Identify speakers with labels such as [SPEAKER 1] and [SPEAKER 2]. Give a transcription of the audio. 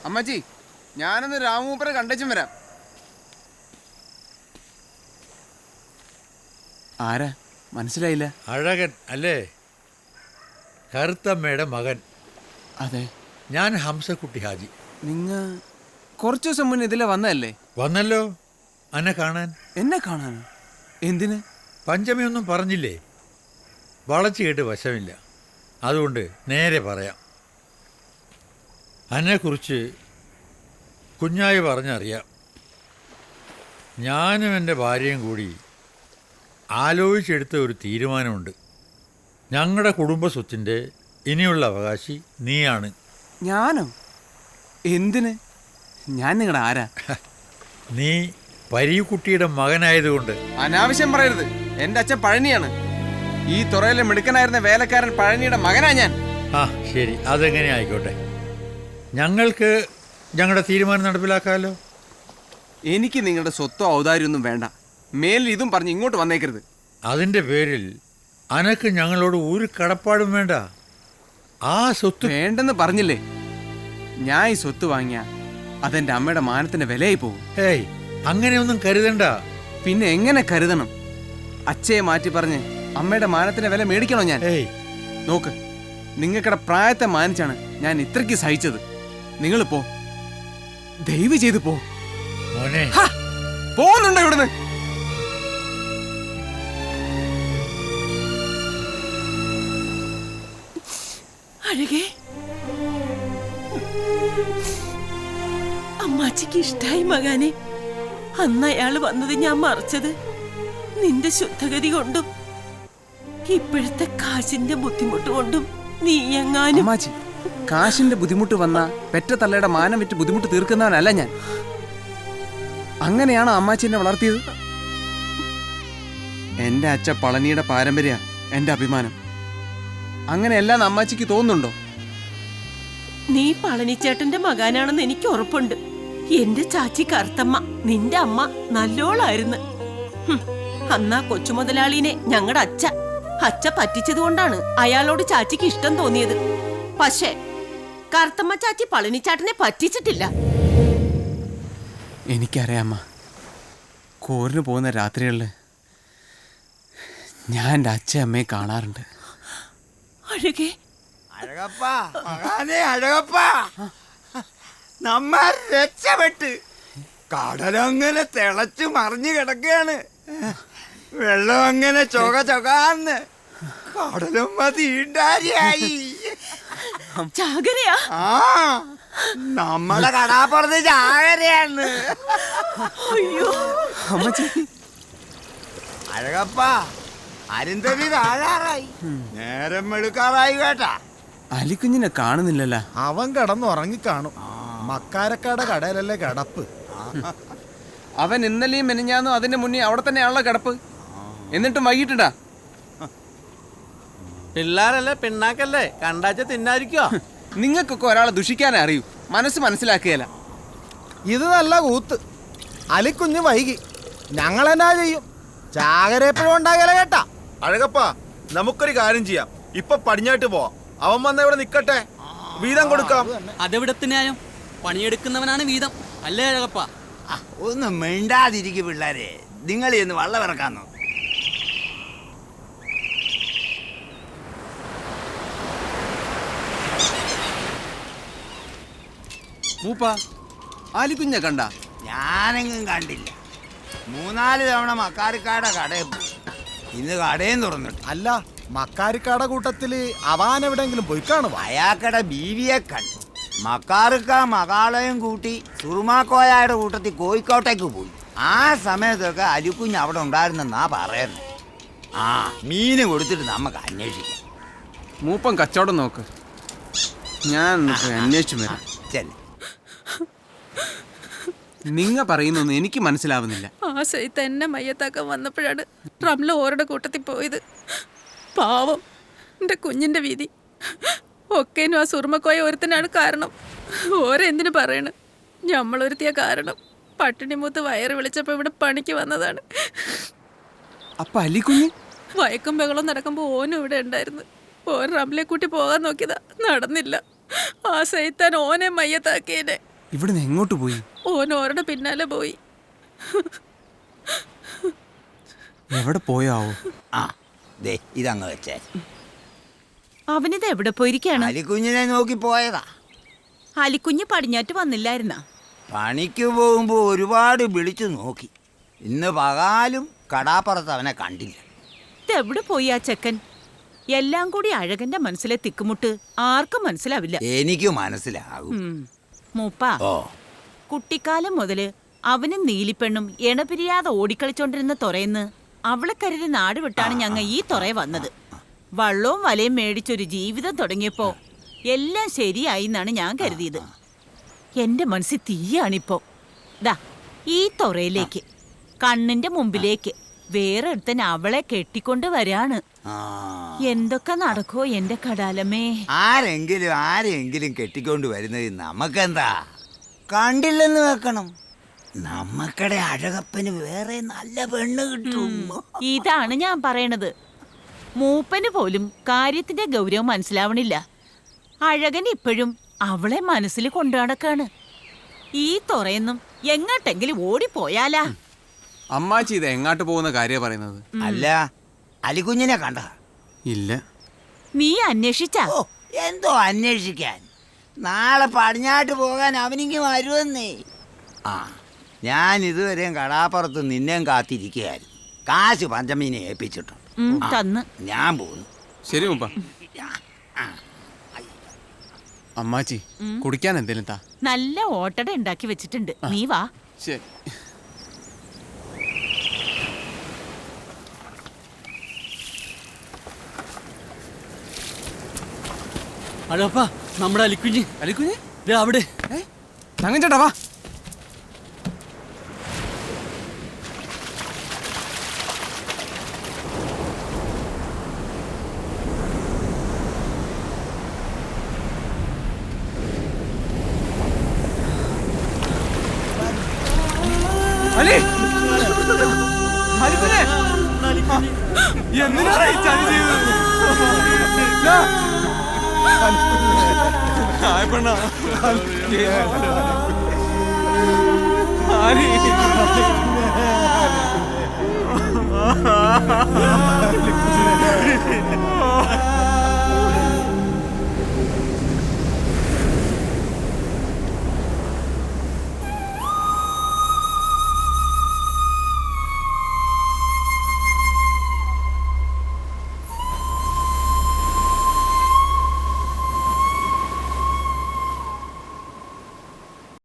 [SPEAKER 1] അമ്മച്ചി, ഞാനൊന്ന് രാമൂപ്പരെ കണ്ടേച്ചും വരാം. ആരാ മനസ്സിലായില്ല?
[SPEAKER 2] അഴകൻ അല്ലേ? കറുത്തമ്മയുടെ മകൻ.
[SPEAKER 1] അതെ,
[SPEAKER 2] ഞാൻ ഹംസക്കുട്ടി ഹാജി.
[SPEAKER 1] നിങ്ങ കുറച്ചു ദിവസം മുന്നേ ഇതിലെ വന്നതല്ലേ?
[SPEAKER 2] വന്നല്ലോ, എന്നെ കാണാൻ.
[SPEAKER 1] എന്നെ കാണാനോ? എന്തിന്?
[SPEAKER 2] പഞ്ചമിയൊന്നും പറഞ്ഞില്ലേ? വളച്ചു കേട്ട് വശമില്ല, അതുകൊണ്ട് നേരെ പറയാം. എന്നെക്കുറിച്ച് കുഞ്ഞായി പറഞ്ഞറിയാം. ഞാനും എൻ്റെ ഭാര്യയും കൂടി ആലോചിച്ചെടുത്ത ഒരു തീരുമാനമുണ്ട്. ഞങ്ങളുടെ കുടുംബ സ്വത്തിൻ്റെ ഇനിയുള്ള അവകാശി നീയാണ്.
[SPEAKER 1] ഞാനോ? എന്തിന്? ഞാൻ നിങ്ങളുടെ ആരാ?
[SPEAKER 2] നീ പരീക്കുട്ടിയുടെ മകനായതുകൊണ്ട്.
[SPEAKER 1] അനാവശ്യം പറയരുത്. എൻ്റെ അച്ഛൻ പഴനിയാണ്. ഈ തുറയിലെ മിടുക്കനായിരുന്ന വേലക്കാരൻ പഴനിയുടെ മകനാ ഞാൻ.
[SPEAKER 2] ആ ശരി, അതെങ്ങനെ ആയിക്കോട്ടെ. ഞങ്ങൾക്ക് ഞങ്ങളുടെ തീരുമാനം നടപ്പിലാക്കാമല്ലോ.
[SPEAKER 1] എനിക്ക് നിങ്ങളുടെ സ്വത്തോ ഔദാര്യമൊന്നും വേണ്ട. മേലിൽ ഇതും പറഞ്ഞ് ഇങ്ങോട്ട് വന്നേക്കരുത്.
[SPEAKER 2] അതിൻ്റെ പേരിൽ അനക്ക് ഞങ്ങളോട് ഒരു കടപ്പാടും വേണ്ട. ആ സ്വത്ത്
[SPEAKER 1] വേണ്ടെന്ന് പറഞ്ഞില്ലേ? ഞാൻ ഈ സ്വത്ത് വാങ്ങിയ അതെന്റെ അമ്മയുടെ മാനത്തിന്റെ വിലയായി പോകും.
[SPEAKER 2] ഏയ്, അങ്ങനെയൊന്നും കരുതണ്ട.
[SPEAKER 1] പിന്നെ എങ്ങനെ കരുതണം? അച്ഛയെ മാറ്റി പറഞ്ഞ് അമ്മയുടെ മാനത്തിന്റെ വില മേടിക്കണോ ഞാൻ?
[SPEAKER 2] ഏയ്
[SPEAKER 1] നോക്ക്, നിങ്ങൾക്കടെ പ്രായത്തെ മാനിച്ചാണ് ഞാൻ ഇത്രയ്ക്ക് സഹിച്ചത്. നിങ്ങൾ പോ, ദയവ് ചെയ്ത് പോ.
[SPEAKER 2] മോനെ,
[SPEAKER 1] പോകുന്നുണ്ടോ ഇവിടുന്ന്?
[SPEAKER 3] അഴകേ, അമ്മാച്ചിക്ക് ഇഷ്ടായി മകാനെ. അന്ന് അയാള് വന്നത് ഞാൻ മറച്ചത് നിന്റെ ശുദ്ധഗതി കൊണ്ടും ഇപ്പോഴത്തെ കാശിന്റെ ബുദ്ധിമുട്ട് കൊണ്ടും. നീ എങ്ങാനും
[SPEAKER 1] അമ്മാച്ചി, കാശിന്റെ ബുദ്ധിമുട്ട് വന്ന പെറ്റ തള്ളയുടെ മാനം വിറ്റ് ബുദ്ധിമുട്ട് തീർക്കുന്നവനല്ല ഞാൻ. അങ്ങനെയാണോ അമ്മാച്ചി എന്നെ വളർത്തിയത്? എന്റെ അച്ഛ പളനിയുടെ പാരമ്പര്യ എന്റെ അഭിമാനം. അങ്ങനെയല്ലാന്ന് അമ്മാച്ചിക്ക് തോന്നുന്നുണ്ടോ?
[SPEAKER 3] നീ പളനിച്ചേട്ടന്റെ മകാനാണെന്ന് എനിക്ക് ഉറപ്പുണ്ട്. എന്റെ ചാച്ചി കറുത്തമ്മ നിന്റെ അമ്മ നല്ലോളായിരുന്നു. അന്നാ കൊച്ചു മുതലാളിനെ ഞങ്ങളുടെ അച്ഛ പറ്റിച്ചത് കൊണ്ടാണ് അയാളോട് ചാച്ചിക്ക് ഇഷ്ടം തോന്നിയത്. പക്ഷേ കറുത്തമ്മ ചാച്ചി പളനിച്ചാട്ടനെ പറ്റിച്ചിട്ടില്ല.
[SPEAKER 1] എനിക്കറിയാമ്മ, കോരിന് പോകുന്ന രാത്രികളില് ഞാൻ എൻ്റെ അച്ഛൻ അമ്മയെ കാണാറുണ്ട്.
[SPEAKER 3] അഴകേ,
[SPEAKER 4] അഴകപ്പാ, മകാനെ അഴകപ്പാ, നമ്മ രക്ഷപ്പെട്ട്. കടലങ്ങനെ തിളച്ചു മറിഞ്ഞു കിടക്കുകയാണ്. വെള്ളം അങ്ങനെ ചൊകാന്ന് കടലമ്മ തീണ്ടാരിയായി.
[SPEAKER 3] ചാകരയാ?
[SPEAKER 4] ആ, നമ്മളെ കടാപ്പുറത്ത് ചാകരയാണ്.
[SPEAKER 3] അയ്യോ
[SPEAKER 4] അഴകപ്പാ, അരുന്ധതി താഴാറായി, നേരം വെളുക്കാറായി കേട്ടാ.
[SPEAKER 1] അലിക്കുഞ്ഞിനെ കാണുന്നില്ലല്ലോ.
[SPEAKER 5] അവൻ കിടന്നുറങ്ങിക്കാണും. മക്കാരക്കാട് കടയിലല്ലേ കിടപ്പ്.
[SPEAKER 1] അവൻ ഇന്നലെയും മെനിഞ്ഞാന്നും അതിന്റെ മുന്നേ അവിടെ തന്നെയാണല്ലോ കിടപ്പ്. എന്നിട്ടും വൈകിട്ടാ.
[SPEAKER 6] പിള്ളേരല്ലേ, പിണ്ണാക്കല്ലേ, കണ്ടാച്ച തിന്നായിരിക്കോ?
[SPEAKER 1] നിങ്ങൾക്കൊക്കെ ഒരാളെ ദുഷിക്കാനേ അറിയൂ, മനസ്സ് മനസ്സിലാക്കുകയല്ല.
[SPEAKER 5] ഇത് നല്ല കൂത്ത്. അലിക്കുഞ്ഞ് വൈകി, ഞങ്ങളെന്നാ ചെയ്യും? ചാകര എപ്പോഴും ഉണ്ടാകല കേട്ടാ.
[SPEAKER 7] അഴകപ്പാ, നമുക്കൊരു കാര്യം ചെയ്യാം. ഇപ്പൊ പടിഞ്ഞാട്ട് പോവാം. അവൻ വന്ന ഇവിടെ നിക്കട്ടെ, വീതം കൊടുക്കാം.
[SPEAKER 6] അതെവിടത്തിനാലും പണിയെടുക്കുന്നവനാണ് വീതം അല്ലേ അഴകപ്പാ?
[SPEAKER 4] ഒന്ന് മിണ്ടാതിരിക്കും പിള്ളേരെ. നിങ്ങൾ ഇന്ന് വള്ളം ഇറക്കാന്നോ?
[SPEAKER 1] മൂപ്പ, ആലിക്കുഞ്ഞെ കണ്ട?
[SPEAKER 4] ഞാനെങ്ങും കണ്ടില്ല. 3-4 തവണ മക്കാരിക്കാടെ കടയിൽ പോയി. ഇന്ന് കടയും തുറന്നിട്ടു.
[SPEAKER 5] അല്ല, മക്കാരിക്കാട കൂട്ടത്തില് അവാൻ എവിടെങ്കിലും പോയി കാണും.
[SPEAKER 4] അയാക്കടെ ബീവിയെ കണ്ടു. മക്കാർക്ക മകാളയും കൂട്ടി സുറുമാക്കോയായുടെ കൂട്ടത്തിൽ കോഴിക്കോട്ടേക്ക് പോയി. ആ സമയത്തൊക്കെ അലിക്കുഞ്ഞ് അവിടെ ഉണ്ടായിരുന്നെന്നാ പറയുന്നത്. ആ, മീന് കൊടുത്തിട്ട് നമുക്ക് അന്വേഷിക്കാം.
[SPEAKER 1] മൂപ്പൻ കച്ചവടം നോക്ക്, ഞാൻ അന്വേഷിച്ചു വരാം.
[SPEAKER 4] ചെല്ല.
[SPEAKER 1] നിങ്ങ പറയുന്നൊന്നും എനിക്ക് മനസ്സിലാവുന്നില്ല.
[SPEAKER 3] ആ സൈത്ത് എന്നെ മയ്യത്താക്കാൻ വന്നപ്പോഴാണ് റംല ഓരുടെ കൂട്ടത്തിൽ പോയത്. പാവം എൻ്റെ കുഞ്ഞിൻ്റെ വീതി ഒക്കേനും ആ സുറുമക്കോയ ഒരുത്തനാണ് കാരണം. ഓരെന്തിനു പറയണ്? ഞമ്മളൊരുത്തിയ കാരണം. പട്ടിണി മൂത്ത് വയറ് വിളിച്ചപ്പോൾ ഇവിടെ പണിക്ക് വന്നതാണ്.
[SPEAKER 1] അപ്പൊ അലിക്കുഞ്ഞ്
[SPEAKER 3] വയക്കും ബഹളം നടക്കുമ്പോൾ ഓനും ഇവിടെ ഉണ്ടായിരുന്നു. ഓൻ റംലെ കൂട്ടി പോകാൻ നോക്കിയതാ, നടന്നില്ല. ആ സൈത്താൻ ഓനെ മയ്യത്താക്കിയേനെ.
[SPEAKER 1] ഇവിടുന്ന് എങ്ങോട്ട് പോയി?
[SPEAKER 3] ഓൻ ഓരുടെ പിന്നാലെ പോയി.
[SPEAKER 1] എവിടെ പോയാവോ?
[SPEAKER 4] ആ ദേ ഇതങ്ങ് വെച്ചേ.
[SPEAKER 8] അവനിത് എവിടെ പോയിരിക്കാണ്?
[SPEAKER 4] അലിക്കുഞ്ഞിനെ നോക്കി പോയതാ.
[SPEAKER 8] അലിക്കുഞ്ഞ് പടിഞ്ഞാറ്റ് വന്നില്ലായിരുന്ന?
[SPEAKER 4] പണിക്ക് പോകുമ്പോ ഒരുപാട് വിളിച്ചു നോക്കി. ഇന്ന് പകാലും കടാപ്പുറത്ത് അവനെ കണ്ടില്ല.
[SPEAKER 8] ഇതെവിടെ പോയി ആ ചെക്കൻ? എല്ലാം കൂടി അഴകന്റെ മനസ്സിലെ തിക്കുമുട്ട് ആർക്കും മനസ്സിലാവില്ല.
[SPEAKER 4] എനിക്ക് മനസ്സിലാകും.
[SPEAKER 8] മൂപ്പാ,
[SPEAKER 4] ഓ
[SPEAKER 8] കുട്ടിക്കാലം മുതല് അവനും നീലിപ്പെണ്ണും എണപിരിയാതെ ഓടിക്കളിച്ചോണ്ടിരുന്ന തുറയെന്ന് അവളെ കരുതി നാട് വിട്ടാണ് ഞങ്ങൾ ഈ തുറയെ വന്നത്. വള്ളവും വലയും മേടിച്ചൊരു ജീവിതം തുടങ്ങിയപ്പോ എല്ലാം ശരിയായി എന്നാണ് ഞാൻ കരുതിയത്. എന്റെ മനസ്സിൽ തീയാണിപ്പോ. ദാ ഈ തുറയിലേക്ക് കണ്ണിന്റെ മുമ്പിലേക്ക് വേറെ ഒരുത്തൻ അവളെ കെട്ടിക്കൊണ്ട് വരാണ്. എന്തൊക്കെ നടക്കോ എന്റെ കടാലമേ.
[SPEAKER 4] ആരെങ്കിലും കെട്ടിക്കൊണ്ട് വരുന്നത് നമുക്കെന്താ? കണ്ടില്ലെന്ന് വെക്കണം. നമ്മക്കടെ അഴകപ്പന് വേറെ നല്ല പെണ്ണ് കിട്ടും.
[SPEAKER 8] ഇതാണ് ഞാൻ പറയണത്. മൂപ്പന് പോലും കാര്യത്തിന്റെ ഗൗരവം മനസ്സിലാവണില്ല. അഴകൻ ഇപ്പോഴും അവളെ മനസ്സിൽ കൊണ്ടു നടക്കാണ്. ഈ തുറയെന്നും എങ്ങോട്ടെങ്കിലും ഓടിപ്പോയാലാ?
[SPEAKER 1] അമ്മാച്ചി ഇത് എങ്ങാട്ട് പോകുന്ന കാര്യ പറയുന്നത്?
[SPEAKER 4] അല്ല, അലിക്കുഞ്ഞിനെ കണ്ട?
[SPEAKER 1] ഇല്ല.
[SPEAKER 8] നീ അന്വേഷിച്ചാ?
[SPEAKER 4] ഓ എന്തോ അന്വേഷിക്കാൻ? നാളെ പടിഞ്ഞാട്ട് പോകാൻ അവനിക്ക് വരുമെന്നേ. ആ ഞാൻ ഇതുവരെയും കടാപ്പുറത്ത് നിന്നെയും കാത്തിരിക്കുകയായിരുന്നു. കാശ് പഞ്ചമീനെ ഏൽപ്പിച്ചിട്ടു.
[SPEAKER 8] തന്ന്
[SPEAKER 4] ഞാൻ പോകുന്നു.
[SPEAKER 1] ശരി മുപ്പ. അമ്മാച്ചി കുടിക്കാൻ എന്തേലും താ.
[SPEAKER 8] നല്ല ഓട്ടട ഉണ്ടാക്കി വെച്ചിട്ടുണ്ട്, നീ വാ.
[SPEAKER 1] ശരി.
[SPEAKER 6] അഴകപ്പ, നമ്മുടെ അലിക്കുഞ്ഞ്.
[SPEAKER 1] അലിക്കുഞ്ഞ്
[SPEAKER 6] ദേ അവിടെ.
[SPEAKER 1] തങ്ങൻ ചേട്ടാ വാ. അലി, അലിക്കുഞ്ഞേ, എന്തിനാണ് ഈ ചതി ചെയ്തത്? ഹായ് പെണ്ണാ. ആരി